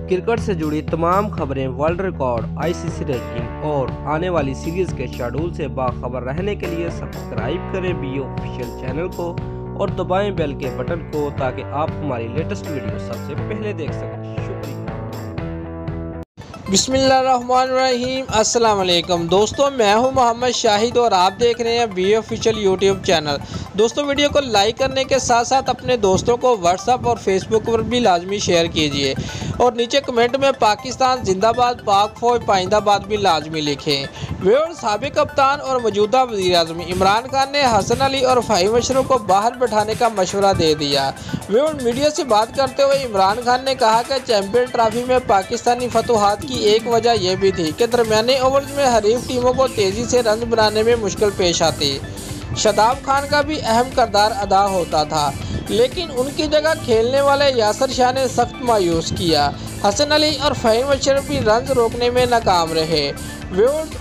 Cricket से जुड़ी तमाम खबरें, वर्ल्ड रिकॉर्ड, आईसीसी रैंकिंग और आने वाली सीरीज के शेड्यूल से बाखबर रहने के लिए सब्सक्राइब करें बी ऑफिशियल चैनल को और दबाएं बेल के बटन को ताकि आप हमारी लेटेस्ट वीडियो सबसे पहले देख सकें। शुक्रिया। बिस्मिल्लाहिर्रहमानिर्रहीम। अस्सलाम वालेकुम दोस्तों, मैं हूं मोहम्मद शाहिद और आप देख रहे हैं बी ऑफिशियल यूट्यूब चैनल। दोस्तों, वीडियो को लाइक करने के साथ साथ अपने दोस्तों को व्हाट्सएप और फेसबुक पर भी लाजमी शेयर कीजिए और नीचे कमेंट में पाकिस्तान जिंदाबाद, पाक फौज पाइंदाबाद भी लाजमी लिखें। वे और साबिक कप्तान और मौजूदा वज़ीर-ए-आज़म इमरान खान ने हसन अली और फ़हीम अशरफ को बाहर बैठाने का मशवरा दे दिया। वे और मीडिया से बात करते हुए इमरान खान ने कहा कि चैंपियन ट्रॉफी में पाकिस्तानी फतुहात की एक वजह यह भी थी कि दरमियाने ओवर्स में हरीफ टीमों को तेज़ी से रन बनाने में मुश्किल पेश आती। शादाब खान का भी अहम किरदार अदा होता था, लेकिन उनकी जगह खेलने वाले यासिर शाह ने सख्त मायूस किया। हसन अली और फ़हीम अशरफ भी रन रोकने में नाकाम रहे।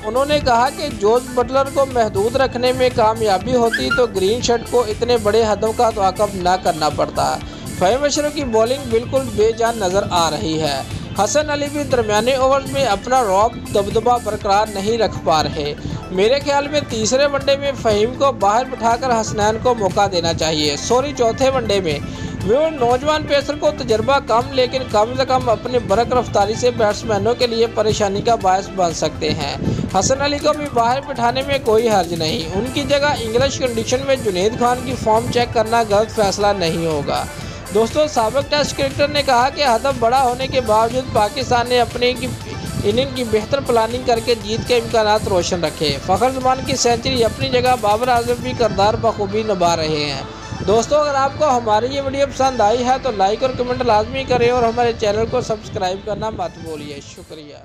उन्होंने कहा कि जोस बटलर को महदूद रखने में कामयाबी होती तो ग्रीन शर्ट को इतने बड़े हदों का ताक़ब न करना पड़ता। फ़हीम अशरफ की बॉलिंग बिल्कुल बेजान नज़र आ रही है। हसन अली भी दरमियाने ओवर्स में अपना रॉब दबदबा बरकरार नहीं रख पा रहे। मेरे ख्याल में तीसरे वनडे में फ़हीम को बाहर बिठाकर हसनैन को मौका देना चाहिए। चौथे वनडे में वे नौजवान पेसर को तजर्बा कम लेकिन कम से कम अपनी बरक रफ्तारी से बैट्समैनों के लिए परेशानी का बायस बन सकते हैं। हसन अली को भी बाहर बिठाने में कोई हर्ज नहीं। उनकी जगह इंग्लिश कंडीशन में जुनैद खान की फॉर्म चेक करना गलत फैसला नहीं होगा। दोस्तों, साबिक टेस्ट क्रिकेटर ने कहा कि हदफ बड़ा होने के बावजूद पाकिस्तान ने अपने इनिंग की बेहतर प्लानिंग करके जीत के इम्कानात रोशन रखे। फ़खर जमान की सेंचुरी अपनी जगह बाबर आजम भी किरदार बखूबी निभा रहे हैं। दोस्तों, अगर आपको हमारी ये वीडियो पसंद आई है तो लाइक और कमेंट लाजमी करें और हमारे चैनल को सब्सक्राइब करना मत भूलिए। शुक्रिया।